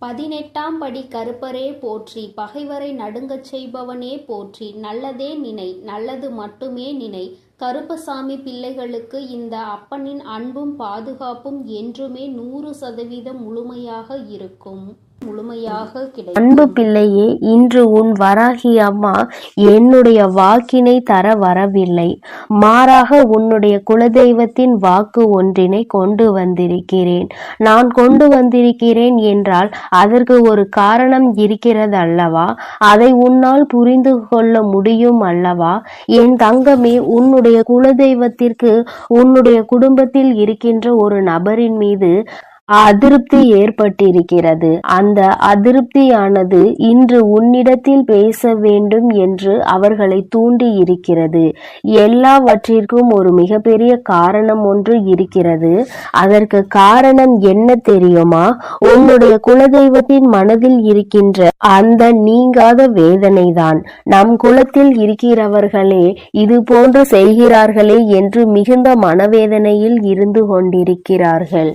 18ஆம் படி கருப்பரே போற்றி, பகைவரை நடுங்கச் செய்பவனே போற்றி, நல்லதே நினை, நல்லது மட்டுமே நினை. கருப்பசாமி பிள்ளைகளுக்கு இந்த அப்பனின் அன்பும் பாதுகாப்பும் என்றுமே 100% முழுமையாக இருக்கும், முழுமையாக கிடைக்கும். அன்பு பிள்ளையே, இன்று உன் வராகி அம்மா என்னுடைய வாக்கினை தர வரவில்லை. மாறாக உன்னுடைய குலதெய்வத்தின் வாக்கு ஒன்றினை கொண்டு வந்திருக்கிறேன். நான் கொண்டு வந்திருக்கிறேன் என்றால் அதற்கு ஒரு காரணம் இருக்கிறது அல்லவா? அதை உன்னால் புரிந்து கொள்ள முடியும் அல்லவா? என் தங்கமே, உன்னுடைய குலதெய்வத்திற்கு உன்னுடைய குடும்பத்தில் இருக்கின்ற ஒரு நபரின் மீது அதிருப்தி ஏற்பட்டிருக்கிறது. அந்த அதிருப்தியானது இன்று உன்னிடத்தில் பேச வேண்டும் என்று அவர்களை தூண்டி இருக்கிறது. எல்லாவற்றிற்கும் ஒரு மிகப்பெரிய காரணம் ஒன்று இருக்கிறது. அதற்கு காரணம் என்ன தெரியுமா? உன்னுடைய குலதெய்வத்தின் மனதில் இருக்கின்ற அந்த நீங்காத வேதனைதான். நம் குலத்தில் இருக்கிறவர்களே இது போன்று செய்கிறார்களே என்று மிகுந்த மனவேதனையில் இருந்து கொண்டிருக்கிறார்கள்.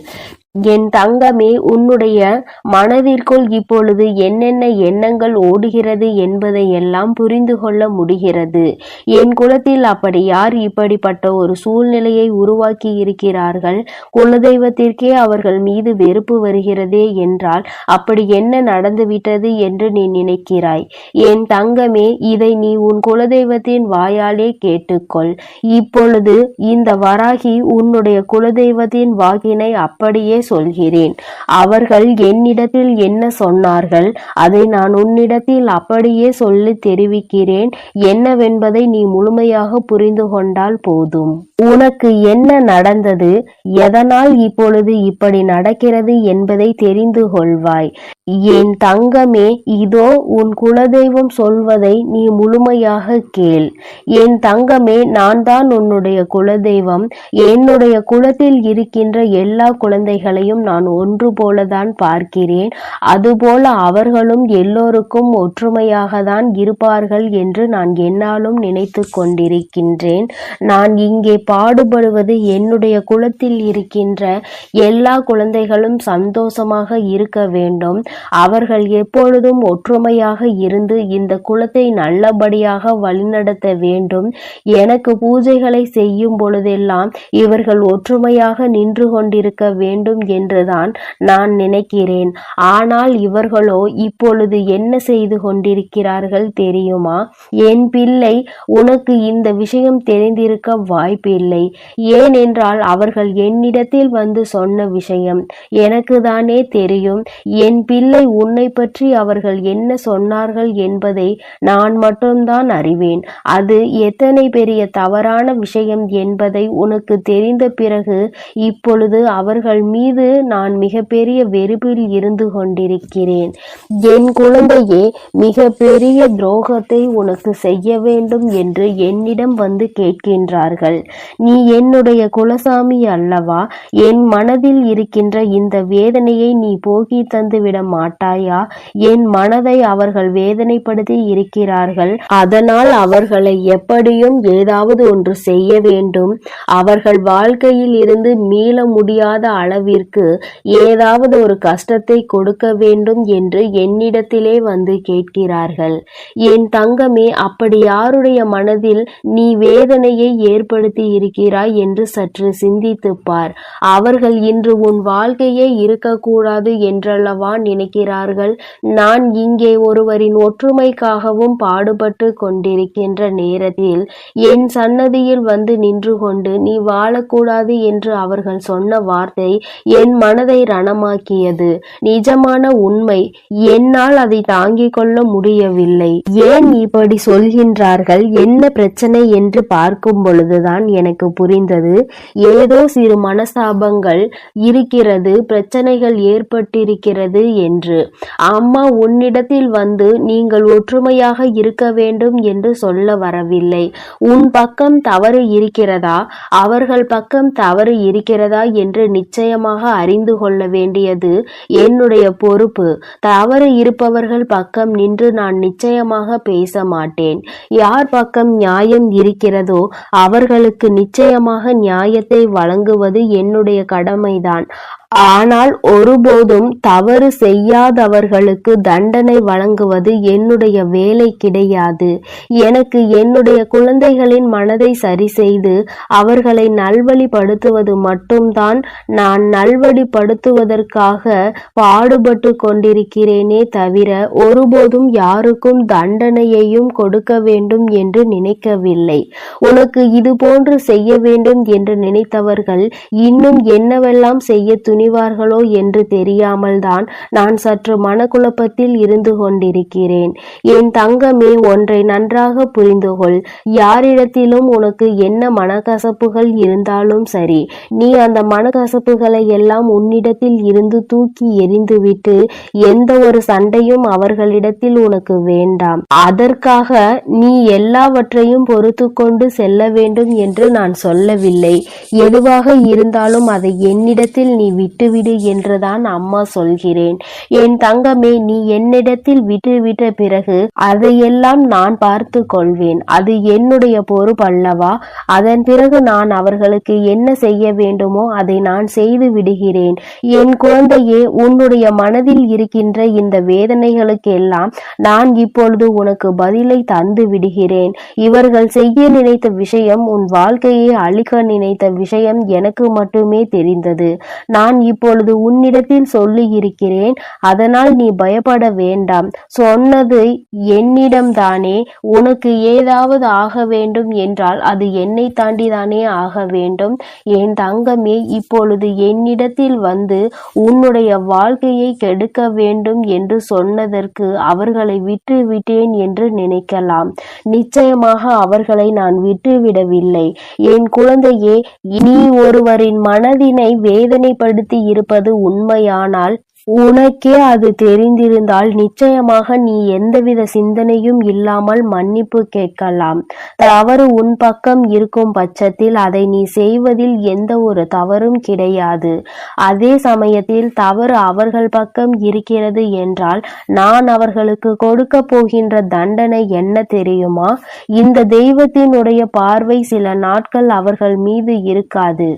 என் தங்கமே, உன்னுடைய மனதிற்குள் இப்பொழுது என்னென்ன எண்ணங்கள் ஓடுகிறது என்பதை எல்லாம் புரிந்து கொள்ள முடிகிறது. என் குலத்தில் அப்படி யார் இப்படிப்பட்ட ஒரு சூழ்நிலையை உருவாக்கி இருக்கிறார்கள்? குலதெய்வத்திற்கே அவர்கள் மீது வெறுப்பு வருகிறதே என்றால் அப்படி என்ன நடந்துவிட்டது என்று நீ நினைக்கிறாய்? என் தங்கமே, இதை நீ உன் குலதெய்வத்தின் வாயாலே கேட்டுக்கொள். இப்பொழுது இந்த வராகி உன்னுடைய குலதெய்வத்தின் வாக்கினை அப்படியே சொல்கிறேன். அவர்கள் என்னிடத்தில் என்ன சொன்னார்கள் அதை நான் உன்னிடத்தில் அப்படியே சொல்லி தெரிவிக்கிறேன். என்னவென்பதை நீ முழுமையாக புரிந்து கொண்டால் போதும். உனக்கு என்ன நடந்தது, எதனால் இப்பொழுது இப்படி நடக்கிறது என்பதை தெரிந்து கொள்வாய். என் தங்கமே, இதோ உன் குலதெய்வம் சொல்வதை நீ முழுமையாக கேள். என் தங்கமே, நான் தான் உன்னுடைய குலதெய்வம். என்னுடைய குலத்தில் இருக்கின்ற எல்லா குழந்தைகளையும் நான் ஒன்று போலதான் பார்க்கிறேன். அதுபோல அவர்களும் எல்லோருக்கும் ஒற்றுமையாக தான் இருப்பார்கள் என்று நான் என்னாலும் நினைத்து கொண்டிருக்கின்றேன். நான் இங்கே பாடுபடுவது என்னுடைய குலத்தில் இருக்கின்ற எல்லா குழந்தைகளும் சந்தோஷமாக இருக்க வேண்டும். அவர்கள் எப்பொழுதும் ஒற்றுமையாக இருந்து இந்த குலத்தை நல்லபடியாக வழிநடத்த வேண்டும். எனக்கு பூஜைகளை செய்யும் பொழுதெல்லாம் இவர்கள் ஒற்றுமையாக நின்று கொண்டிருக்க வேண்டும் என்றுதான் நான் நினைக்கிறேன். ஆனால் இவர்களோ இப்பொழுது என்ன செய்து கொண்டிருக்கிறார்கள் தெரியுமா? என் பிள்ளை, உனக்கு இந்த விஷயம் தெரிந்திருக்க வாய்ப்பில்லை. ஏனென்றால் அவர்கள் என்னிடத்தில் வந்து சொன்ன விஷயம் எனக்கு தானே தெரியும். என் பிள்ளை, உன்னை பற்றி அவர்கள் என்ன சொன்னார்கள் என்பதை நான் மட்டும்தான் அறிவேன். அது எத்தனை பெரிய தவறான விஷயம் என்பதை உனக்கு தெரிந்த பிறகு இப்பொழுது அவர்கள் மீது நான் மிகப்பெரிய வெறுப்பில் இருந்து கொண்டிருக்கிறேன். என் குழந்தையே, மிக பெரிய துரோகத்தை உனக்கு செய்ய வேண்டும் என்று என்னிடம் வந்து கேட்கின்றார்கள். நீ என்னுடைய குலசாமி அல்லவா? என் மனதில் இருக்கின்ற இந்த வேதனையை நீ போக்கி தந்து விட மாட்டாயா? என் மனதை அவர்கள் வேதனைப்படுத்தி இருக்கிறார்கள். அதனால் அவர்களை எப்படியும் ஏதாவது ஒன்று செய்ய வேண்டும். அவர்கள் வாழ்க்கையில் இருந்து மீள முடியாத அளவிற்கு ஏதாவது ஒரு கஷ்டத்தை கொடுக்க வேண்டும் என்று என்னிடத்திலே வந்து கேட்கிறார்கள். என் தங்கமே, அப்படி யாருடைய மனதில் நீ வேதனையை ஏற்படுத்தி இருக்கிறாய் என்று சற்று சிந்தித்து பார். அவர்கள் இன்று உன் வாழ்க்கையே இருக்கக்கூடாது என்றல்லவா நினைக்கிறார்கள். நான் இங்கே ஒருவரின் ஒற்றுமைக்காகவும் பாடுபட்டு கொண்டிருக்கின்ற நேரத்தில் என் சன்னதியில் வந்து நின்று கொண்டு நீ வாழக்கூடாது என்று அவர்கள் சொன்ன வார்த்தை என் மனதை ரணமாக்கியது. நிஜமான உண்மை. என்னால் அதை தாங்கிக் கொள்ள முடியவில்லை. ஏன் இப்படி சொல்கின்றார்கள், என்ன பிரச்சனை என்று பார்க்கும் பொழுதுதான் எனக்கு புரிந்தது. ஏதோ சிறு மனஸ்தாபங்கள் இருக்கிறது, பிரச்சனைகள் ஏற்பட்டிருக்கிறது என்று. அம்மா உன்னிடத்தில் வந்து நீங்கள் ஒற்றுமையாக இருக்க வேண்டும் என்று சொல்ல வரவில்லை. உன் பக்கம் தவறு இருக்கிறதா, அவர்கள் பக்கம் தவறு இருக்கிறதா என்று நிச்சயமாக அறிந்து கொள்ள வேண்டியது என்னுடைய பொறுப்பு. தவறு இருப்பவர்கள் பக்கம் நின்று நான் நிச்சயமாக பேச மாட்டேன். யார் பக்கம் நியாயம் இருக்கிறதோ அவர்களுக்கு நிச்சயமாக நியாயத்தை வழங்குவது என்னுடைய கடமைதான். ஆனால் ஒருபோதும் தவறு செய்யாதவர்களுக்கு தண்டனை வழங்குவது என்னுடைய வேலை கிடையாது. எனக்கு என்னுடைய குழந்தைகளின் மனதை சரி செய்து அவர்களை நல்வழிப்படுத்துவது மட்டும்தான் நான் நல்வழிப்படுத்துவதற்காக பாடுபட்டு கொண்டிருக்கிறேனே தவிர ஒருபோதும் யாருக்கும் தண்டனையையும் கொடுக்க வேண்டும் என்று நினைக்கவில்லை. உனக்கு இது போன்று செய்ய வேண்டும் என்று நினைத்தவர்கள் இன்னும் என்னவெல்லாம் செய்ய துணிவார்களோ என்று தெரியாமல் தான் நான் சற்று மனக்குழப்பத்தில் இருந்து கொண்டிருக்கிறேன். என் தங்கமே, ஒன்றை நன்றாக புரிந்து கொள். யாரிடத்திலும் உனக்கு என்ன மனக்கசப்புகள் இருந்தாலும் சரி, நீ அந்த மனக்கசப்புகளை எல்லாம் உன்னிடத்தில் இருந்து தூக்கி எறிந்துவிட்டு எந்த ஒரு சண்டையும் அவர்களிடத்தில் உனக்கு வேண்டாம். அதற்காக நீ எல்லாவற்றையும் பொறுத்து கொண்டு செல்ல வேண்டும் என்று நான் சொல்லவில்லை. எதுவாக இருந்தாலும் அதை என்னிடத்தில் நீ விட்டுவிடு என்றுதான் அம்மா சொல்கிறேன். என் தங்கமே, நீ என்னிடத்தில் விட்டுவிட்ட பிறகு அதையெல்லாம் நான் பார்த்து கொள்வேன். அது என்னுடைய பொறுப்பல்லவா? அதன் பிறகு நான் அவர்களுக்கு என்ன செய்ய வேண்டுமோ அதை நான் செய்து விடுகிறேன். என் குழந்தையே, உன்னுடைய மனதில் இருக்கின்ற இந்த வேதனைகளுக்கெல்லாம் நான் இப்பொழுது உனக்கு பதிலை தந்து விடுகிறேன். இவர்கள் செய்ய நினைத்த விஷயம், உன் வாழ்க்கையை அழிக்க நினைத்த விஷயம் எனக்கு மட்டுமே தெரிந்தது. நான் இப்பொழுது உன்னிடத்தில் சொல்லி இருக்கிறேன். அதனால் நீ பயப்பட வேண்டாம். சொன்னது என்னிடம்தானே. உனக்கு ஏதாவது ஆக வேண்டும் என்றால் அது என்னை தாண்டிதானே ஆக வேண்டும். என் தங்கமே, இப்பொழுது என்னிடத்தில் வந்து உன்னுடைய வாழ்க்கையை கெடுக்க வேண்டும் என்று சொன்னதற்கு அவர்களை விட்டு விட்டேன் என்று நினைக்கலாம். நிச்சயமாக அவர்களை நான் விட்டுவிடவில்லை. என் குழந்தையே, நீ ஒருவரின் மனதினை வேதனைப்படுத்தி இருப்பது உண்மையானால் உனக்கே அது தெரிந்திருந்தால் நிச்சயமாக நீ எந்தவித சிந்தனையும் இல்லாமல் மன்னிப்பு கேட்கலாம். தவறு உன் பக்கம் இருக்கும் பட்சத்தில் அதை நீ செய்வதில் எந்த ஒரு தவறும் கிடையாது. அதே சமயத்தில் தவறு அவர்கள் பக்கம் இருக்கிறது என்றால் நான் அவர்களுக்கு கொடுக்க போகின்ற தண்டனை என்ன தெரியுமா? இந்த தெய்வத்தினுடைய பார்வை சில நாட்கள் அவர்கள் மீது இருக்காது.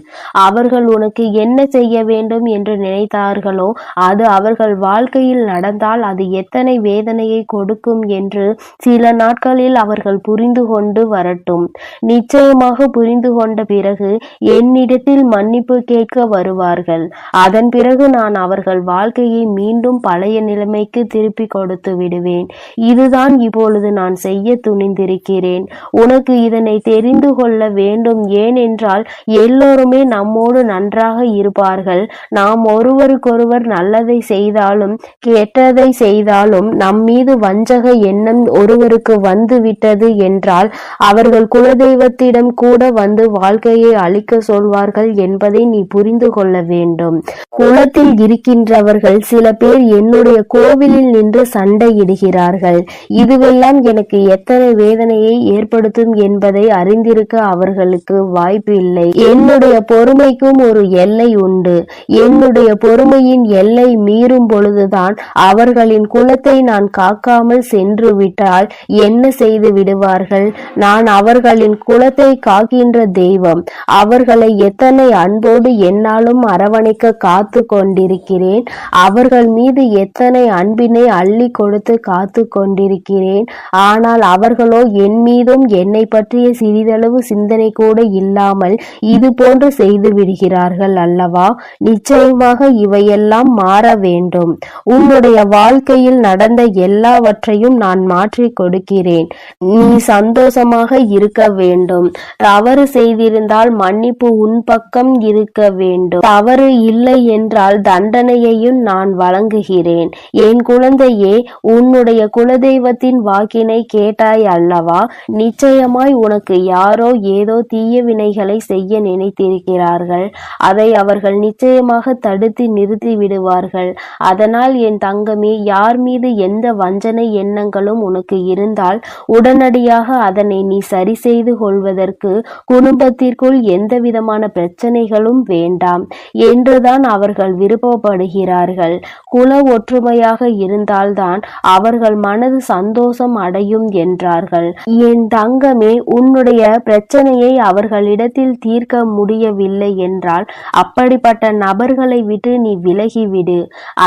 அவர்கள் உனக்கு என்ன செய்ய வேண்டும் என்று நினைத்தார்களோ அது அவர்கள் வாழ்க்கையில் நடந்தால் அது எத்தனை வேதனையை கொடுக்கும் என்று சில நாட்களில் அவர்கள் புரிந்து கொண்டு வரட்டும். நிச்சயமாக புரிந்து கொண்ட பிறகு என்னிடத்தில் மன்னிப்பு கேட்க வருவார்கள். அதன் பிறகு நான் அவர்கள் வாழ்க்கையை மீண்டும் பழைய நிலைமைக்கு திருப்பி கொடுத்து விடுவேன். இதுதான் இப்பொழுது நான் செய்ய துணிந்திருக்கிறேன். உனக்கு இதனை தெரிந்து கொள்ள வேண்டும். ஏனென்றால் எல்லோருமே நம்மோடு நன்றாக இருப்பார்கள். நாம் ஒருவருக்கொருவர் நல்லதை செய்தாலும் கெட்டதை செய்தாலும் நம் மீது வஞ்சக எண்ணம் ஒருவருக்கு வந்து விட்டது என்றால் அவர்கள் குலதெய்வத்திடம் கூட வந்து வாழ்க்கையை அழிக்க சொல்வார்கள் என்பதை நீ புரிந்து கொள்ள வேண்டும். குலத்தில் இருக்கின்றவர்கள் சில பேர் என்னுடைய கோவிலில் நின்று சண்டையிடுகிறார்கள். இதுவெல்லாம் எனக்கு எத்தனை வேதனையை ஏற்படுத்தும் என்பதை அறிந்திருக்க அவர்களுக்கு வாய்ப்பு இல்லை. என்னுடைய பொறுமைக்கும் ஒரு எல்லை உண்டு. என்னுடைய பொறுமையின் எல்லை மீறும் பொழுதுதான் அவர்களின் குலத்தை நான் காக்காமல் சென்று விட்டால் என்ன செய்து விடுவார்கள்? நான் அவர்களின் குலத்தை காக்கின்ற தெய்வம். அவர்களை எத்தனை அன்போடு என்னாலும் அரவணைக்க காத்து கொண்டிருக்கிறேன். அவர்கள் மீது எத்தனை அன்பினை அள்ளி கொடுத்து காத்து கொண்டிருக்கிறேன். ஆனால் அவர்களோ என் மீதும் என்னை பற்றிய சிறிதளவு சிந்தனை கூட இல்லாமல் இது போன்று செய்து விடுகிறார்கள் அல்லவா? நிச்சயமாக இவையெல்லாம் மாற வேண்டும். உன்னுடைய வாழ்க்கையில் நடந்த எல்லாவற்றையும் நான் மாற்றி கொடுக்கிறேன். நீ சந்தோஷமாக இருக்க வேண்டும். தவறு செய்திருந்தால் மன்னிப்பு உன் பக்கம் இருக்க வேண்டும். தவறு இல்லை என்றால் தண்டனையையும் நான் வழங்குகிறேன். என் குழந்தையே, உன்னுடைய குலதெய்வத்தின் வாக்கினை கேட்டாய் அல்லவா? நிச்சயமாய் உனக்கு யாரோ ஏதோ தீய வினைகளை செய்ய நினைத்திருக்கிறார்கள். அதை அவர்கள் நிச்சயமாக தடுத்து நிறுத்தி விடுவார்கள். இருக்கிறார்கள். அதனால் என் தங்கமே, யார் மீது எந்த வஞ்சனை எண்ணங்களும் உனக்கு இருந்தால் உடனடியாக அதனை நீ சரி செய்து கொள்வதற்கு குடும்பத்திற்குள் எந்த விதமான பிரச்சனைகளும் வேண்டாம் என்றுதான் அவர்கள் விருப்பப்படுகிறார்கள். குல ஒற்றுமையாக இருந்தால்தான் அவர்கள் மனது சந்தோஷம் அடையும் என்றார்கள். என் தங்கமே, உன்னுடைய பிரச்சனையை அவர்களிடத்தில் தீர்க்க முடியவில்லை என்றால் அப்படிப்பட்ட நபர்களை விட்டு நீ விலகிவிடு.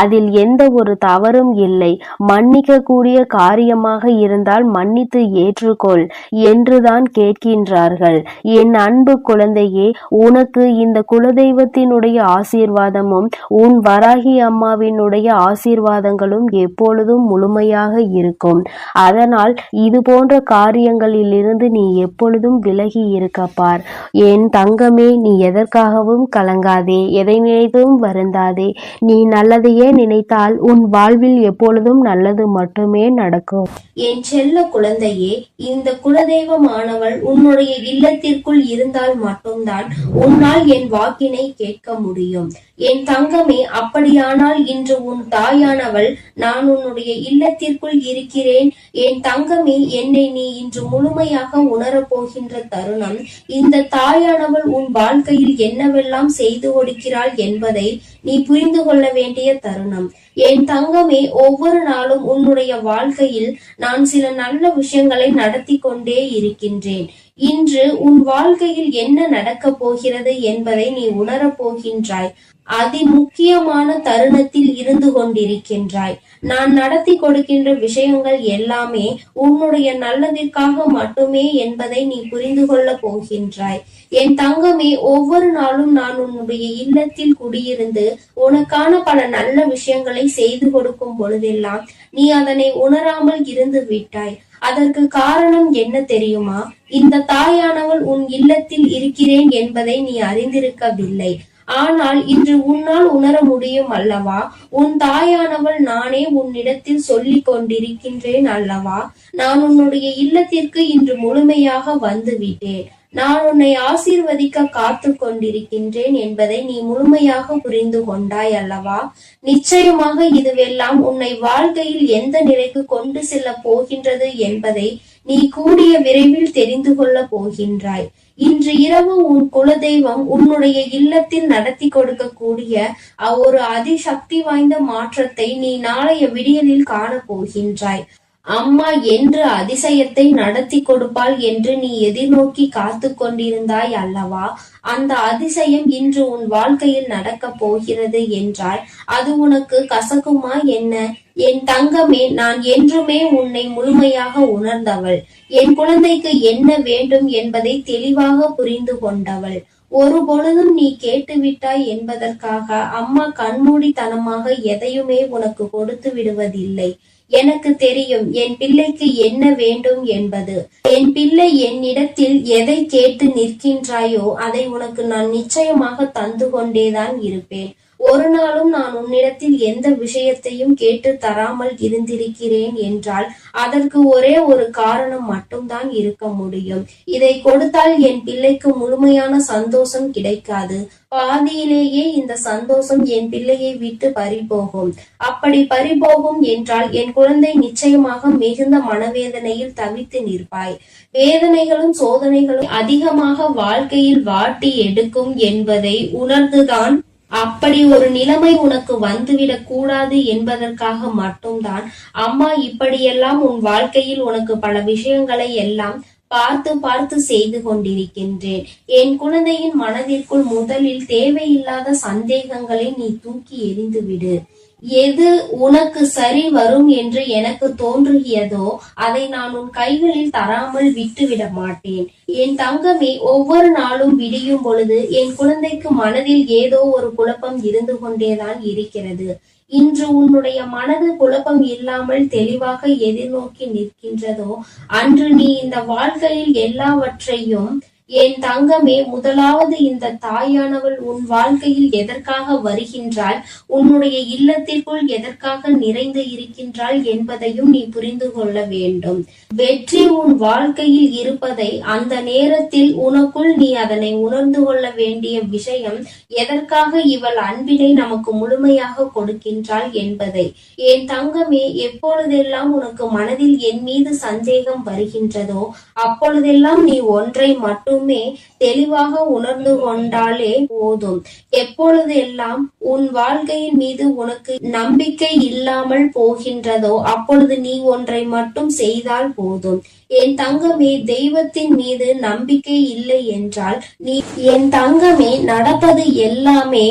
அதில் எந்த ஒரு தவறும் இல்லை. மன்னிக்க கூடிய காரியமாக இருந்தால் மன்னித்து ஏற்றுக்கொள் என்றுதான் கேட்கின்றார்கள். என் அன்பு குழந்தையே, உனக்கு இந்த குலதெய்வத்தினுடைய ஆசீர்வாதமும் உன் வராகி அம்மாவினுடைய ஆசீர்வாதங்களும் எப்பொழுதும் முழுமையாக இருக்கும். அதனால் இது போன்ற காரியங்களிலிருந்து நீ எப்பொழுதும் விலகி இருக்கப்பார். என் தங்கமே, நீ எதற்காகவும் கலங்காதே, எதை நினைத்தும் வருந்தாதே. நீ நல்லதையே நினைத்தால் உன் வாழ்வில் எப்பொழுதும் நல்லது மட்டுமே நடக்கும். என் செல்ல குழந்தையே, இந்த குலதெய்வமானவள் உன்னுடைய இல்லத்திற்குள் இருந்தால் மட்டும்தான் உன்னால் என் வாக்கினை கேட்க முடியும். என் தங்கமே, அப்படியானால் இன்று உன் தாயானவள் நான் உன்னுடைய இல்லத்திற்குள் இருக்கிறேன். என் தங்கமே, என்னை நீ இன்று முழுமையாக உணரப் போகின்ற தருணம். இந்த தாயானவள் உன் வாழ்க்கையில் என்னவெல்லாம் செய்து கொடுக்கிறாள் என்பதை நீ புரிந்து கொள்ள வேண்டிய தருணம். என் தங்கமே, ஒவ்வொரு நாளும் உன்னுடைய வாழ்க்கையில் நான் சில நல்ல விஷயங்களை நடத்தி கொண்டே இருக்கின்றேன். இன்று உன் வாழ்க்கையில் என்ன நடக்கப் போகிறது என்பதை நீ உணரப் போகின்றாய். அதி முக்கியமான தருணத்தில் இருந்து கொண்டிருக்கின்றாய். நான் நடத்தி கொடுக்கின்ற விஷயங்கள் எல்லாமே உன்னுடைய நல்லதிற்காக மட்டுமே என்பதை நீ புரிந்து கொள்ள போகின்றாய். என் தங்கமே, ஒவ்வொரு நாளும் நான் உன்னுடைய இல்லத்தில் குடியிருந்து உனக்கான பல நல்ல விஷயங்களை செய்து கொடுக்கும் பொழுதெல்லாம் நீ அதனை உணராமல் இருந்து விட்டாய். அதற்கு காரணம் என்ன தெரியுமா? இந்த தாயானவள் உன் இல்லத்தில் இருக்கிறேன் என்பதை நீ அறிந்திருக்கவில்லை. ஆனால் இன்று உன்னால் உணர முடியும் அல்லவா? உன் தாயானவள் நானே உன்னிடத்தில் சொல்லிக் கொண்டிருக்கின்றேன் அல்லவா? நான் உன்னுடைய இல்லத்திற்கு இன்று முழுமையாக வந்து விட்டேன். நான் உன்னை ஆசீர்வதிக்க காத்து கொண்டிருக்கின்றேன் என்பதை நீ முழுமையாக புரிந்து கொண்டாய் அல்லவா? நிச்சயமாக இதுவெல்லாம் உன்னை வாழ்க்கையில் எந்த நிலைக்கு கொண்டு செல்ல போகின்றது என்பதை நீ கூடிய விரைவில் தெரிந்து கொள்ள போகின்றாய். இன்று இரவு உன் குலதெய்வம் உன்னுடைய இல்லத்தில் நடத்தி கொடுக்கக்கூடிய ஒரு அதிசக்தி வாய்ந்த மாற்றத்தை நீ நாளைய விடியலில் காண போகின்றாய். அம்மா என்று அதிசயத்தை நடத்தி கொடுப்பாள் என்று நீ எதிர்நோக்கி காத்து கொண்டிருந்தாய் அல்லவா? அந்த அதிசயம் இன்று உன் வாழ்க்கையில் நடக்க போகிறது என்றால் அது உனக்கு கசக்குமா என்ன? என் தங்கமே, நான் என்றுமே உன்னை முழுமையாக உணர்ந்தவள். என் குழந்தைக்கு என்ன வேண்டும் என்பதை தெளிவாக புரிந்து கொண்டவள். ஒரு பொழுதும் நீ கேட்டுவிட்டாய் என்பதற்காக அம்மா கண்மூடித்தனமாக எதையுமே உனக்கு கொடுத்து விடுவதில்லை. எனக்கு தெரியும் என் பிள்ளைக்கு என்ன வேண்டும் என்பது. என் பிள்ளை என்னிடத்தில் எதை கேட்டு நிற்கின்றாயோ அதை உனக்கு நான் நிச்சயமாக தந்து கொண்டேதான் இருப்பேன். ஒரு நாளும் நான் உன்னிடத்தில் எந்த விஷயத்தையும் கேட்டு தராமல் இருந்திருக்கிறேன் என்றால் அதற்கு ஒரே ஒரு காரணம் மட்டும்தான் இருக்க முடியும். இதை கொடுத்தால் என் பிள்ளைக்கு முழுமையான சந்தோஷம் கிடைக்காது. பாதியிலேயே இந்த சந்தோஷம் என் பிள்ளையை விட்டு பறிபோகும். அப்படி பறிபோகும் என்றால் என் குழந்தை நிச்சயமாக மிகுந்த மனவேதனையில் தவித்து நிற்பாய். வேதனைகளும் சோதனைகளும் அதிகமாக வாழ்க்கையில் வாட்டி எடுக்கும் என்பதை உணர்ந்துதான் அப்படி ஒரு நிலைமை உனக்கு வந்துவிடக் கூடாது என்பதற்காக மட்டும்தான் அம்மா இப்படியெல்லாம் உன் வாழ்க்கையில் உனக்கு பல விஷயங்களை எல்லாம் பார்த்து பார்த்து செய்து கொண்டிருக்கின்றேன். என் குழந்தையின் மனதிற்குள் முதலில் தேவையில்லாத சந்தேகங்களை நீ தூக்கி எறிந்துவிடு. எது உனக்கு சரி வரும் என்று எனக்கு தோன்றுகிறதோ அதை நான் உன் கைகளில் தராமல் விட்டுவிட மாட்டேன். என் தங்கமே, ஒவ்வொரு நாளும் விடியும் பொழுது என் குழந்தைக்கு மனதில் ஏதோ ஒரு குழப்பம் இருந்து கொண்டேதான் இருக்கிறது. இன்று உன்னுடைய மனது குழப்பம் இல்லாமல் தெளிவாக எதிர்நோக்கி நிற்கின்றதோ அன்று நீ இந்த வாழ்க்கையில் எல்லாவற்றையும் என் தங்கமே, முதலாவது இந்த தாயானவள் உன் வாழ்க்கையில் எதற்காக வருகின்றாள், உன்னுடைய இல்லத்திற்குள் எதற்காக நிறைந்து இருக்கின்றாள் என்பதையும் நீ புரிந்து கொள்ள வேண்டும். வெற்றி உன் வாழ்க்கையில் இருப்பதை அந்த நேரத்தில் உனக்குள் நீ அதனை உணர்ந்து கொள்ள வேண்டிய விஷயம், எதற்காக இவள் அன்பினை நமக்கு முழுமையாக கொடுக்கின்றாள் என்பதை. என் தங்கமே, எப்பொழுதெல்லாம் உனக்கு மனதில் என் மீது சந்தேகம் வருகின்றதோ அப்பொழுதெல்லாம் நீ ஒன்றை மட்டுமே தெளிவாக உணர்ந்து கொண்டாலே போதும். எப்பொழுதெல்லாம் உன் வாழ்க்கையின் மீது உனக்கு நம்பிக்கை இல்லாமல் போகின்றதோ அப்பொழுது நீ ஒன்றை மட்டும் செய்தால் போதும். என் தங்கமே, தெய்வத்தின் மீது நம்பிக்கை இல்லை என்றால் நீ என் தங்கமே நடப்பது எல்லாமே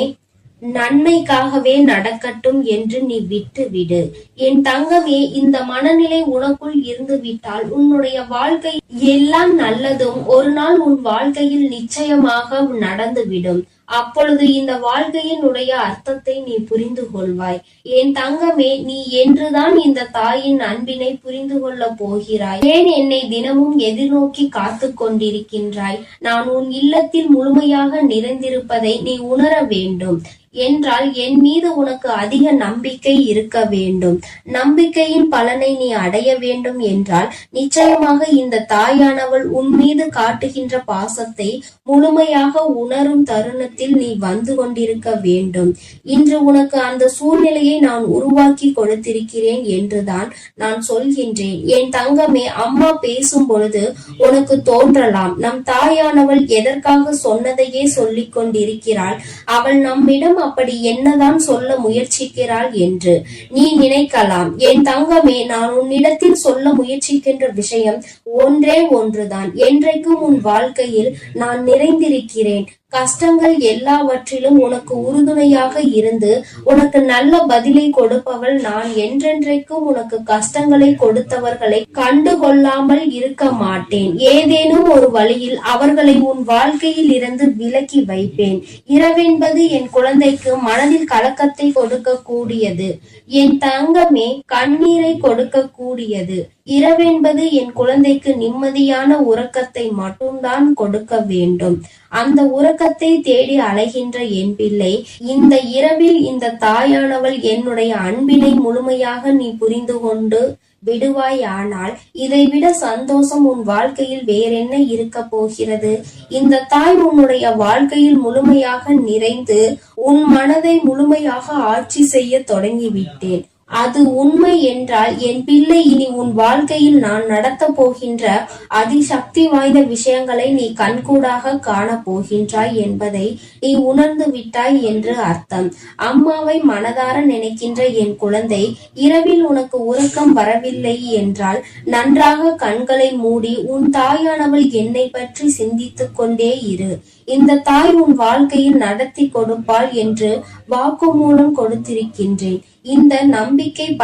நன்மைக்காகவே நடக்கட்டும் என்று நீ விட்டு விடு. என் தங்கமே, இந்த மனநிலை உனக்குள் இருந்து விட்டால் உன்னுடைய வாழ்க்கை எல்லாம் நல்லதும் ஒரு நாள் உன் வாழ்க்கையில் நிச்சயமாக நடந்துவிடும். அப்பொழுது இந்த வாழ்க்கையினுடைய அர்த்தத்தை நீ புரிந்து கொள்வாய். என் தங்கமே, நீ என்றுதான் இந்த தாயின் அன்பினை புரிந்து கொள்ள போகிறாய்? ஏன் என்னை தினமும் எதிர்நோக்கி காத்து கொண்டிருக்கின்றாய்? நான் உன் இல்லத்தில் முழுமையாக நிறைந்திருப்பதை நீ உணர வேண்டும் என்றால் என் மீது உனக்கு அதிக நம்பிக்கை இருக்க வேண்டும். நம்பிக்கையின் பலனை நீ அடைய வேண்டும் என்றால் நிச்சயமாக இந்த தாயானவள் உன் மீது காட்டுகின்ற பாசத்தை முழுமையாக உணரும் தருணத்தில் நீ வந்து கொண்டிருக்க வேண்டும். இன்று உனக்கு அந்த சூழ்நிலையை நான் உருவாக்கி கொடுத்திருக்கிறேன் என்றுதான் நான் சொல்கின்றேன். என் தங்கமே, அம்மா பேசும் பொழுது உனக்கு தோன்றலாம், நம் தாயானவள் எதற்காக சொன்னதையே சொல்லிக் கொண்டிருக்கிறாள், அவள் நம்மிடம் அப்படி என்னதான் சொல்ல முயற்சிக்கிறாள் என்று நீ நினைக்கலாம். என் தங்கமே, நான் உன்னிடத்தில் சொல்ல முயற்சிக்கின்ற விஷயம் ஒன்றே ஒன்றுதான். என்றைக்கும் உன் வாழ்க்கையில் நான் நிறைந்திருக்கிறேன். கஷ்டங்கள் எல்லாவற்றிலும் உனக்கு உறுதுணையாக இருந்து உனக்கு நல்ல பதிலை கொடுப்பவள் நான். என்றென்றைக்கும் உனக்கு கஷ்டங்களை கொடுத்தவர்களை கண்டுகொள்ளாமல் இருக்க மாட்டேன். ஏதேனும் ஒரு வழியில் அவர்களை உன் வாழ்க்கையில் இருந்து விலக்கி வைப்பேன். இரவென்பது என் குழந்தைக்கு மனதில் கலக்கத்தை கொடுக்க கூடியது. என் தங்கமே, கண்ணீரை கொடுக்க கூடியது. இரவென்பது என் குழந்தைக்கு நிம்மதியான உறக்கத்தை மட்டும்தான் கொடுக்க வேண்டும். அந்த உறக்கத்தை தேடி அலைகின்ற என் பிள்ளை, இந்த இரவில் இந்த தாயானவள் என்னுடைய அன்பினை முழுமையாக நீ புரிந்து கொண்டு விடுவாய். ஆனால் இதைவிட சந்தோஷம் உன் வாழ்க்கையில் வேறென்ன இருக்க போகிறது? இந்த தாய் உன்னுடைய வாழ்க்கையில் முழுமையாக நிறைந்து உன் மனதை முழுமையாக ஆட்சி செய்ய தொடங்கிவிட்டேன். அது உண்மை என்றால் என் பிள்ளை, இனி உன் வாழ்க்கையில் நான் நடத்த போகின்ற அதிசக்தி வாய்ந்த விஷயங்களை நீ கண்கூடாக காண போகின்றாய் என்பதை நீ உணர்ந்து விட்டாய் என்று அர்த்தம். அம்மாவை மனதார நினைக்கின்ற என் குழந்தை, இரவில் உனக்கு உறக்கம் வரவில்லை என்றால் நன்றாக கண்களை மூடி உன் தாயானவள் என்னை பற்றி சிந்தித்துக் கொண்டே இரு. இந்த தாய் உன் வாழ்க்கையில் நடத்தி கொடுப்பாள் என்று வாக்குமூலம் கொடுத்திருக்கின்றேன். இந்த நம்பிக்கைக்கு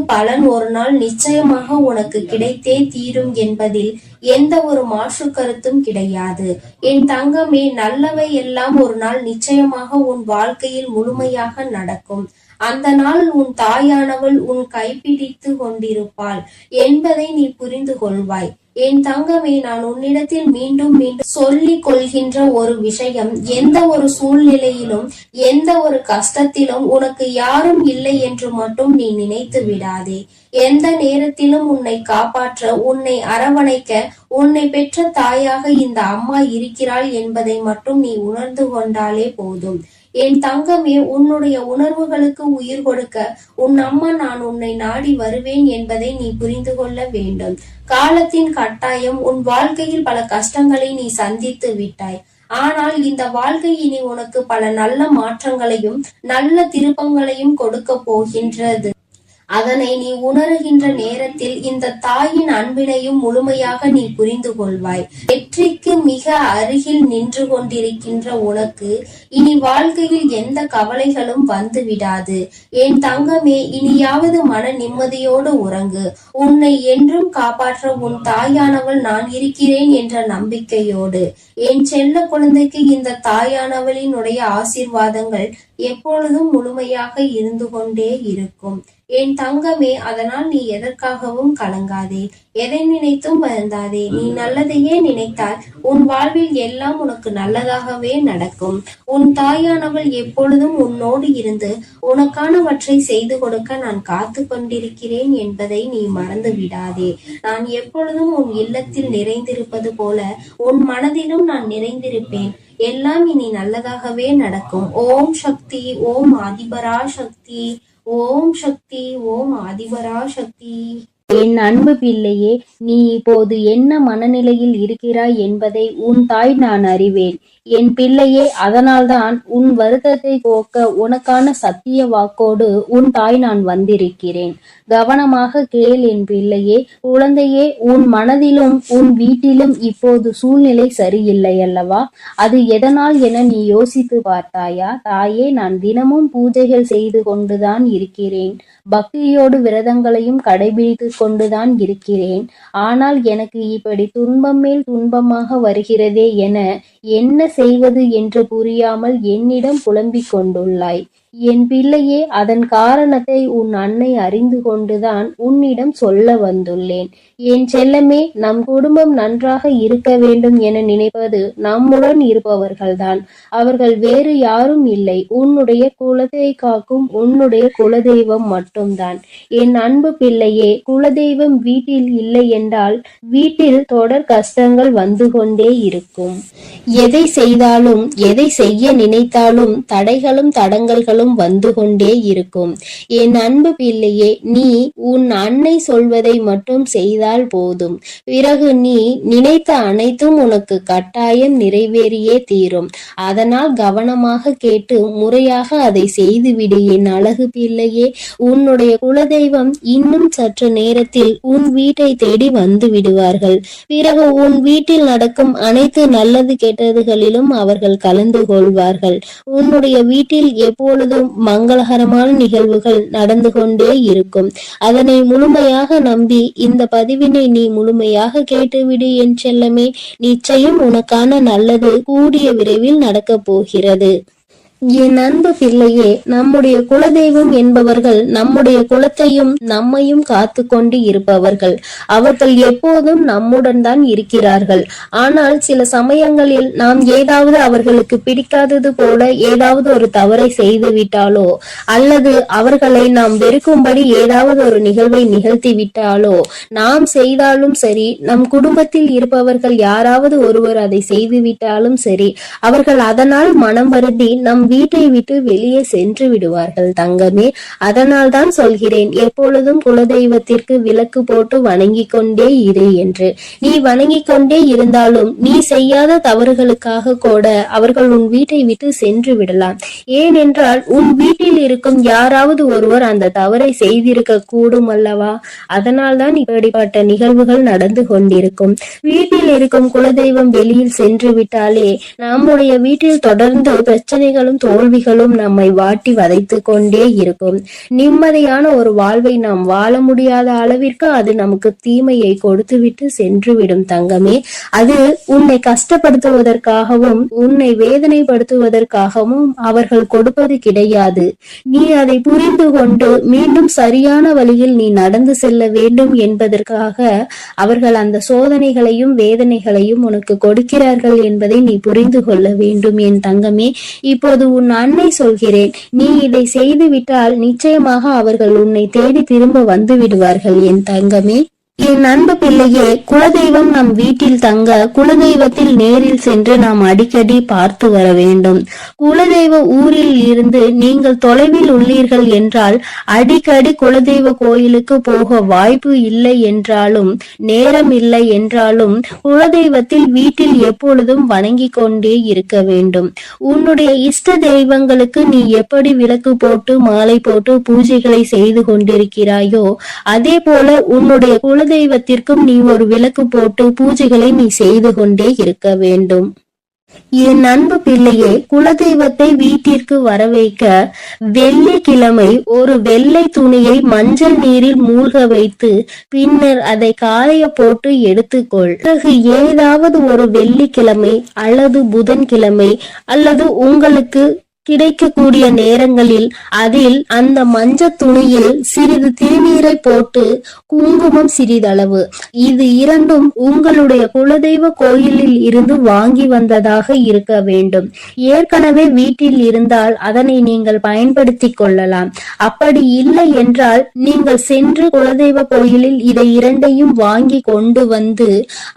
பலன் ஒரு நாள் நிச்சயமாக உனக்கு கிடைத்தே தீரும் என்பதில் எந்த ஒரு மாற்று கருத்தும் கிடையாது. என் தங்கமே, நல்லவை எல்லாம் ஒரு நாள் நிச்சயமாக உன் வாழ்க்கையில் முழுமையாக நடக்கும். அந்த நாள் உன் தாயானவள் உன் கைப்பிடித்து கொண்டிருப்பாள் என்பதை நீ புரிந்து கொள்வாய். என் தங்கமே, நான் உன்னிடத்தில் மீண்டும் மீண்டும் சொல்லிக் கொள்கின்ற ஒரு விஷயம், எந்த ஒரு சூழ்நிலையிலும் எந்த ஒரு கஷ்டத்திலும் உனக்கு யாரும் இல்லை என்று மட்டும் நீ நினைத்து விடாதே. எந்த நேரத்திலும் உன்னை காப்பாற்ற, உன்னை அரவணைக்க உன்னை பெற்ற தாயாக இந்த அம்மா இருக்கிறாள் என்பதை மட்டும் நீ உணர்ந்து கொண்டாலே போதும். என் தங்கமே, உன்னுடைய உணர்வுகளுக்கு உயிர் கொடுக்க உன் அம்மா நான் உன்னை நாடி வருவேன் என்பதை நீ புரிந்து கொள்ள வேண்டும். காலத்தின் கட்டாயம் உன் வாழ்க்கையில் பல கஷ்டங்களை நீ சந்தித்து விட்டாய். ஆனால் இந்த வாழ்க்கை இனி உனக்கு பல நல்ல மாற்றங்களையும் நல்ல திருப்பங்களையும் கொடுக்க போகின்றது. அதனை நீ உணர்கின்ற நேரத்தில் இந்த தாயின் அன்பினையும் முழுமையாக நீ புரிந்து கொள்வாய். வெற்றிக்கு மிக அருகில் நின்று கொண்டிருக்கின்ற உனக்கு இனி வாழ்க்கையில் எந்த கவலைகளும் வந்து விடாது. என் தங்கமே, இனியாவது மன நிம்மதியோடு உறங்கு. உன்னை என்றும் காப்பாற்ற உன் தாயானவள் நான் இருக்கிறேன் என்ற நம்பிக்கையோடு. என் செல்ல குழந்தைக்கு இந்த தாயானவளினுடைய ஆசீர்வாதங்கள் எப்பொழுதும் முழுமையாக இருந்து கொண்டே இருக்கும். என் தங்கமே, அதனால் நீ எதற்காகவும் கலங்காதே, எதை நினைத்தும் வருந்தாதே. நீ நல்லதையே நினைத்தால் உன் வாழ்வில் எல்லாம் உனக்கு நல்லதாகவே நடக்கும். உன் தாயானவள் எப்பொழுதும் உன்னோடு இருந்து உனக்கானவற்றை செய்து கொடுக்க நான் காத்து கொண்டிருக்கிறேன் என்பதை நீ மறந்து விடாதே. நான் எப்பொழுதும் உன் இல்லத்தில் நிறைந்திருப்பது போல உன் மனதிலும் நான் நிறைந்திருப்பேன். எல்லாம் இனி நல்லதாகவே நடக்கும். ஓம் சக்தி, ஓம் ஆதிபரா சக்தி, ஓம் சக்தி, ஓம் ஆதிபரா சக்தி. என் அன்பு பிள்ளையே, நீ இப்போது என்ன மனநிலையில் இருக்கிறாய் என்பதை உன் தாய் நான் அறிவேன். என் பிள்ளையே, அதனால்தான் உன் வருத்தத்தை போக்க உனக்கான சத்திய வாக்கோடு உன் தாய் நான் வந்திருக்கிறேன். கவனமாக கேள் என் பிள்ளையே. குழந்தையே, உன் மனதிலும் உன் வீட்டிலும் இப்போது சூழ்நிலை சரியில்லை அல்லவா? அது எதனால் என நீ யோசித்து பார்த்தாயா? தாயே, நான் தினமும் பூஜைகள் செய்து கொண்டுதான் இருக்கிறேன். பக்தியோடு விரதங்களையும் கடைபிடித்து கொண்டுதான் இருக்கிறேன். ஆனால் எனக்கு இப்படி துன்பம் மேல் துன்பமாக வருகிறதே என என்ன செய்வது என்று புரியாமல் என்னிடம் புலம்பிக் கொண்டுள்ளாய். என் பிள்ளையே, அதன் காரணத்தை உன் அன்னை அறிந்து கொண்டுதான் உன்னிடம் சொல்ல வந்துள்ளேன். என் செல்லமே, நம் குடும்பம் நன்றாக இருக்க வேண்டும் என நினைப்பது நம்முடன் இருப்பவர்கள்தான். அவர்கள் வேறு யாரும் இல்லை. உன்னுடைய குலத்தை காக்கும் உன்னுடைய குலதெய்வம் மட்டும்தான். என் அன்பு பிள்ளையே, குலதெய்வம் வீட்டில் இல்லை என்றால் வீட்டில் தொடர் கஷ்டங்கள் வந்து கொண்டே இருக்கும். எதை செய்தாலும் எதை செய்ய நினைத்தாலும் தடைகளும் தடங்கல்களும் வந்து கொண்டே இருக்கும். என் அன்பு பிள்ளையே, நீ உன் அன்னை சொல்வதை மட்டும் செய்தால் போதும். பிறகு நீ நினைத்த அனைத்தும் உனக்கு கட்டாயம் நிறைவேறியே தீரும். அதனால் கவனமாக கேட்டு முறையாக அதை செய்துவிடு என் அழகு பிள்ளையே. உன்னுடைய குலதெய்வம் இன்னும் சற்று நேரத்தில் உன் வீட்டை தேடி வந்து விடுவார்கள். பிறகு உன் வீட்டில் நடக்கும் அனைத்து நல்லது கெட்டதுகளிலும் அவர்கள் கலந்து கொள்வார்கள். உன்னுடைய வீட்டில் எப்பொழுதும் மங்களகரமான நிகழ்வுகள் நடந்து கொண்டே இருக்கும். அதனை முழுமையாக நம்பி இந்த பதிவினை நீ முழுமையாக கேட்டுவிடு என் செல்லமே. நிச்சயம் உனக்கான நல்லது கூடிய விரைவில் நடக்கப் போகிறது. என் அன்பு பிள்ளையே, நம்முடைய குலதெய்வம் என்பவர்கள் நம்முடைய குலத்தையும் நம்மையும் காத்து கொண்டு இருப்பவர்கள். அவர்கள் எப்போதும் நம்முடன் தான் இருக்கிறார்கள். ஆனால் சில சமயங்களில் நாம் ஏதாவது அவர்களுக்கு பிடிக்காதது போல ஏதாவது ஒரு தவறை செய்து விட்டாலோ அல்லது அவர்களை நாம் வெறுக்கும்படி ஏதாவது ஒரு நிகழ்வை நிகழ்த்தி விட்டாலோ, நாம் செய்தாலும் சரி, நம் குடும்பத்தில் இருப்பவர்கள் யாராவது ஒருவர் அதை செய்து விட்டாலும் சரி, அவர்கள் அதனால் மனம் வருந்தி நம் வீட்டை விட்டு வெளியே சென்று விடுவார்கள் தங்கமே. அதனால் தான் சொல்கிறேன், எப்பொழுதும் குலதெய்வத்திற்கு விளக்கு போட்டு வணங்கி கொண்டே இரு என்று. நீ வணங்கி கொண்டே இருந்தாலும் நீ செய்யாத தவறுகளுக்காக கூட அவர்கள் உன் வீட்டை விட்டு சென்று விடலாம். ஏனென்றால் உன் வீட்டில் இருக்கும் யாராவது ஒருவர் அந்த தவறை செய்திருக்க கூடும் அல்லவா? அதனால் தான் இப்படிப்பட்ட நிகழ்வுகள் நடந்து கொண்டிருக்கும். வீட்டில் இருக்கும் குலதெய்வம் வெளியில் சென்று விட்டாலே நம்முடைய வீட்டில் தொடர்ந்து பிரச்சனைகளும் தோல்விகளும் நம்மை வாட்டி வதைத்து கொண்டே இருக்கும். நிம்மதியான ஒரு வாழ்வை நாம் வாழ முடியாத அளவிற்கு அது நமக்கு தீமையை கொடுத்துவிட்டு சென்று விடும் தங்கமே. அது உன்னை கஷ்டப்படுத்துவதற்காகவும் உன்னை வேதனைப்படுத்துவதற்காகவும் அவர்கள் கொடுப்பது கிடையாது. நீ அதை புரிந்து கொண்டு மீண்டும் சரியான வழியில் நீ நடந்து செல்ல வேண்டும் என்பதற்காக அவர்கள் அந்த சோதனைகளையும் வேதனைகளையும் உனக்கு கொடுக்கிறார்கள் என்பதை நீ புரிந்து கொள்ள வேண்டும் என் தங்கமே. இப்போது உன் அன்னை சொல்கிறேன், நீ இதை செய்து விட்டால் நிச்சயமாக அவர்கள் உன்னை தேடி திரும்ப வந்து விடுவார்கள் என் தங்கமே. என் அன்பு பிள்ளையே, குலதெய்வம் நம் வீட்டில் தங்க குலதெய்வத்தில் நேரில் சென்று நாம் அடிக்கடி பார்த்து வர வேண்டும். குலதெய்வ ஊரில் இருந்து நீங்கள் தொலைவில் உள்ளீர்கள் என்றால் அடிக்கடி குலதெய்வ கோயிலுக்கு போக வாய்ப்பு இல்லை என்றாலும் நேரம் இல்லை என்றாலும் குலதெய்வத்தில் வீட்டில் எப்பொழுதும் வணங்கி கொண்டே இருக்க வேண்டும். உன்னுடைய இஷ்ட தெய்வங்களுக்கு நீ எப்படி விளக்கு போட்டு மாலை போட்டு பூஜைகளை செய்து கொண்டிருக்கிறாயோ அதே போல உன்னுடைய குலதெய்வத்திற்கும் நீ ஒரு விளக்கு போட்டு பூஜைகளை நீ செய்து கொண்டே இருக்க வேண்டும். என் அன்பு பிள்ளையே, குலதெய்வத்தை வீட்டிற்கு வரவைக்க வெள்ளிக்கிழமை ஒரு வெள்ளை துணியை மஞ்சள் நீரில் மூழ்க வைத்து பின்னர் அதை காய போட்டு எடுத்துக்கொள். பிறகு ஏதாவது ஒரு வெள்ளிக்கிழமை அல்லது புதன்கிழமை அல்லது உங்களுக்கு கிடைக்கக்கூடிய நேரங்களில் அதில் அந்த மஞ்சள் துணியில் சிறிது திருநீரை போட்டு குங்குமம் சிறிதளவு, இது இரண்டும் உங்களுடைய குலதெய்வ கோயிலில் இருந்து வாங்கி வந்ததாக இருக்க வேண்டும். ஏற்கனவே வீட்டில் இருந்தால் அதனை நீங்கள் பயன்படுத்தி கொள்ளலாம். அப்படி இல்லை என்றால் நீங்கள் சென்று குலதெய்வ கோயிலில் இதை இரண்டையும் வாங்கி கொண்டு வந்து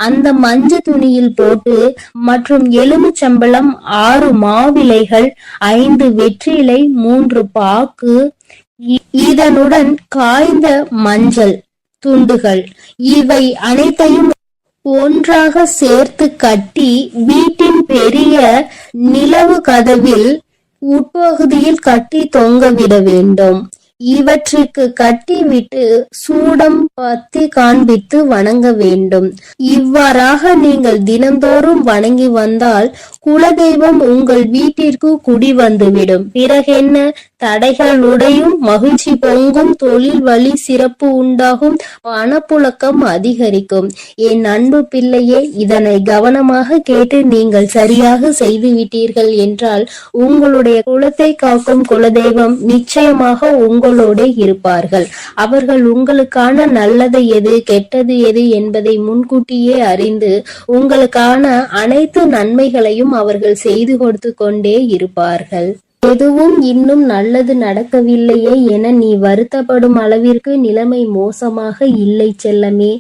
அந்த மஞ்சள் துணியில் போட்டு மற்றும் எலுமிச்சம்பழம் 6 மாவிலைகள் 5 வெற்றிலை 3 பாக்கு இதனுடன் காய்ந்த மஞ்சள் துண்டுகள் இவை அனைத்தையும் ஒன்றாக சேர்த்து கட்டி வீட்டின் பெரிய நிலவு கதவில் உட்பகுதியில் கட்டி தொங்கவிட வேண்டும். இவற்றுக்கு கட்டிவிட்டு சூடம் பத்தி காண்பித்து வணங்க வேண்டும். இவ்வாறாக நீங்கள் தினந்தோறும் வணங்கி வந்தால் குலதெய்வம் உங்கள் வீட்டிற்கு குடி வந்துவிடும். பிறகென்ன, தடைகள் உடையும், மகிழ்ச்சி பொங்கும், தொழில் வழி சிறப்பு உண்டாகும், பணப்புழக்கம் அதிகரிக்கும். என் அன்பு பிள்ளையே, இதனை கவனமாக கேட்டு நீங்கள் சரியாக செய்துவிட்டீர்கள் என்றால் உங்களுடைய குலத்தை காக்கும் குலதெய்வம் நிச்சயமாக உங்களோட இருப்பார்கள். அவர்கள் உங்களுக்கான நல்லது எது கெட்டது எது என்பதை முன்கூட்டியே அறிந்து உங்களுக்கான அனைத்து நன்மைகளையும் அவர்கள் செய்து கொடுத்து கொண்டே இருப்பார்கள். எதுவும் இன்னும் நல்லது நடக்கவில்லையே என நீ வருத்தப்படும் அளவிற்கு நிலைமை மோசமாக இல்லை செல்லமே.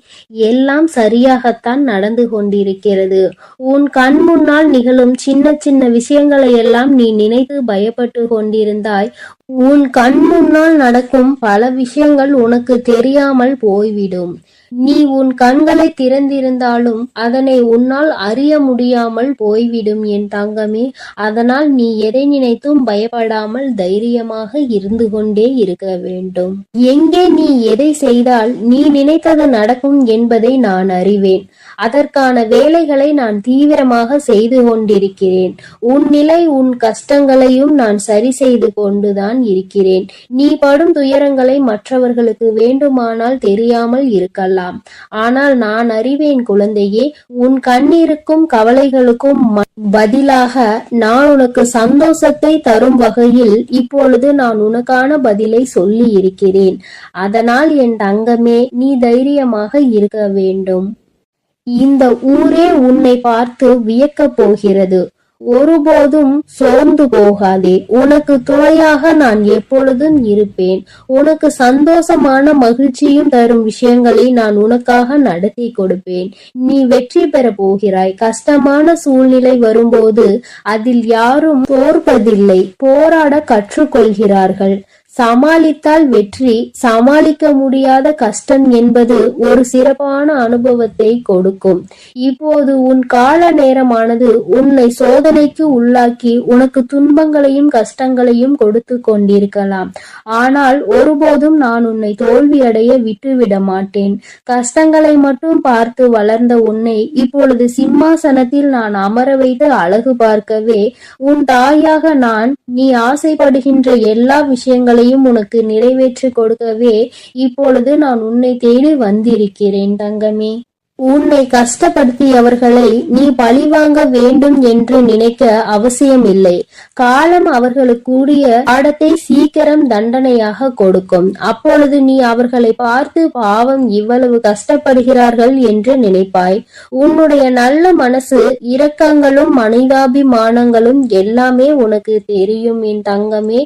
எல்லாம் சரியாகத்தான் நடந்து கொண்டிருக்கிறது. உன் கண் முன்னால் நிகழும் சின்ன சின்ன விஷயங்களை எல்லாம் நீ நினைத்து பயப்பட்டு கொண்டிருந்தாய். உன் கண் முன்னால் நடக்கும் பல விஷயங்கள் உனக்கு தெரியாமல் போய்விடும். நீ உன் கண்களை திறந்திருந்தாலும் அதனை உன்னால் அறிய முடியாமல் போய்விடும் என் தங்கமே. அதனால் நீ எதை நினைத்தும் பயப்படாமல் தைரியமாக இருந்து கொண்டே இருக்க வேண்டும். எங்கே நீ எதை செய்தால் நீ நினைத்தது நடக்கும் என்பதை நான் அறிவேன். அதற்கான வேலைகளை நான் தீவிரமாக செய்து கொண்டிருக்கிறேன். உன் நிலை, உன் கஷ்டங்களையும் நான் சரி செய்து கொண்டுதான் இருக்கிறேன். நீ படும் துயரங்களை மற்றவர்களுக்கு வேண்டுமானால் தெரியாமல் இருக்கலாம். ஆனால் நான் அறிவேன் குழந்தையே. உன் கண்ணீருக்கும் கவலைகளுக்கும் பதிலாக நான் உனக்கு சந்தோஷத்தை தரும் வகையில் இப்பொழுது நான் உனக்கான பதிலை சொல்லி இருக்கிறேன். அதனால் என் தங்கமே, நீ தைரியமாக இருக்க வேண்டும். இந்த ஊரே உன்னை பார்த்து வியக்கப் போகிறது. ஒருபோதும் சோர்ந்து போகாதே. உனக்கு துணையாக நான் எப்பொழுதும் இருப்பேன். உனக்கு சந்தோஷமான மகிழ்ச்சியும் தரும் விஷயங்களை நான் உனக்காக நடத்தி கொடுப்பேன். நீ வெற்றி பெற போகிறாய். கஷ்டமான சூழ்நிலை வரும்போது அதில் யாரும் தோற்பதில்லை, போராட கற்றுக்கொள்கிறார்கள். சமாளித்தால் வெற்றி, சமாளிக்க முடியாத கஷ்டம் என்பது ஒரு சிறப்பான அனுபவத்தை கொடுக்கும். இப்போது உன் கால நேரமானது உன்னை சோதனைக்கு உள்ளாக்கி உனக்கு துன்பங்களையும் கஷ்டங்களையும் கொடுத்து கொண்டிருக்கலாம். ஆனால் ஒருபோதும் நான் உன்னை தோல்வியடைய விட்டுவிட மாட்டேன். கஷ்டங்களை மட்டும் பார்த்து வளர்ந்த உன்னை இப்பொழுது சிம்மாசனத்தில் நான் அமர வைத்து அழகு பார்க்கவே, உன் தாயாக நான் நீ ஆசைப்படுகின்ற எல்லா விஷயங்களையும் உனக்கு நிறைவேற்றி கொடுக்கவே இப்பொழுது நான் உன்னை தேடி வந்திருக்கிறேன் தங்கமே. உன்னை கஷ்டப்படுத்தியவர்களை நீ பழிவாங்க வேண்டும் என்று நினைக்க அவசியம் இல்லை. காலம் அவர்களுக்குரிய பாடத்தை சீக்கிரம் தண்டனையாக கொடுக்கும். அப்பொழுது நீ அவர்களை பார்த்து பாவம் இவ்வளவு கஷ்டப்படுகிறார்கள் என்று நினைப்பாய். உன்னுடைய நல்ல மனசு, இரக்கங்களும் மனிதாபிமானங்களும் எல்லாமே உனக்கு தெரியும் என் தங்கமே.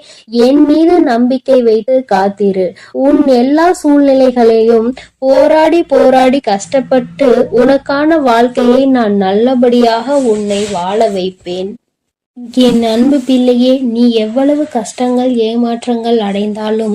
என் மீது நம்பிக்கை வைத்து காத்திரு. உன் எல்லா சூழ்நிலைகளையும் போராடி கஷ்டப்பட்டு உனக்கான வாழ்க்கையை நான் நல்லபடியாக உன்னை வாழ வைப்பேன். என் அன்பு பிள்ளையே, நீ எவ்வளவு கஷ்டங்கள் ஏமாற்றங்கள் அடைந்தாலும்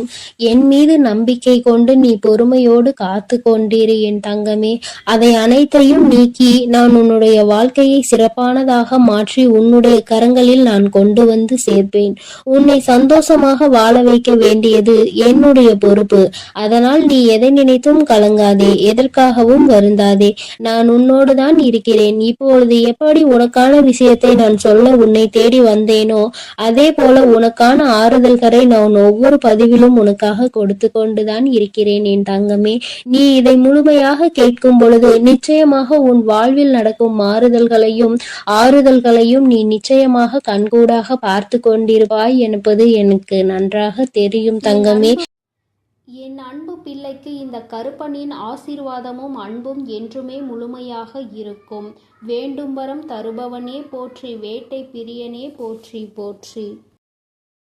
என் மீது நம்பிக்கை கொண்டு நீ பொறுமையோடு காத்து கொண்டிரு என் தங்கமே. அதை அனைத்தையும் நீக்கி நான் உன்னுடைய வாழ்க்கையை சிறப்பானதாக மாற்றி உன்னுடைய கரங்களில் நான் கொண்டு வந்து சேர்ப்பேன். உன்னை சந்தோஷமாக வாழ வைக்க வேண்டியது என்னுடைய பொறுப்பு. அதனால் நீ எதை நினைத்தும் கலங்காதே, எதற்காகவும் வருந்தாதே. நான் உன்னோடு தான் இருக்கிறேன். இப்பொழுது எப்படி உனக்கான விஷயத்தை நான் சொல்ல உன்னை தேடி வந்தேனோ அதே போல உனக்கான ஆறுதல்களை நான் ஒவ்வொரு பதிவிலும் உனக்காக கொடுத்து கொண்டுதான் இருக்கிறேன் என் தங்கமே. நீ இதை முழுமையாக கேட்கும் பொழுது நிச்சயமாக உன் வாழ்வில் நடக்கும் மாறுதல்களையும் ஆறுதல்களையும் நீ நிச்சயமாக கண்கூடாக பார்த்து கொண்டிருப்பாய் என்பது எனக்கு நன்றாக தெரியும் தங்கமே. என் அன்பு பிள்ளைக்கு இந்த கருப்பனின் ஆசீர்வாதமும் அன்பும் என்றுமே முழுமையாக இருக்கும். வேண்டும் வரம் தருபவனே போற்றி, வேட்டை பிரியனே போற்றி போற்றி.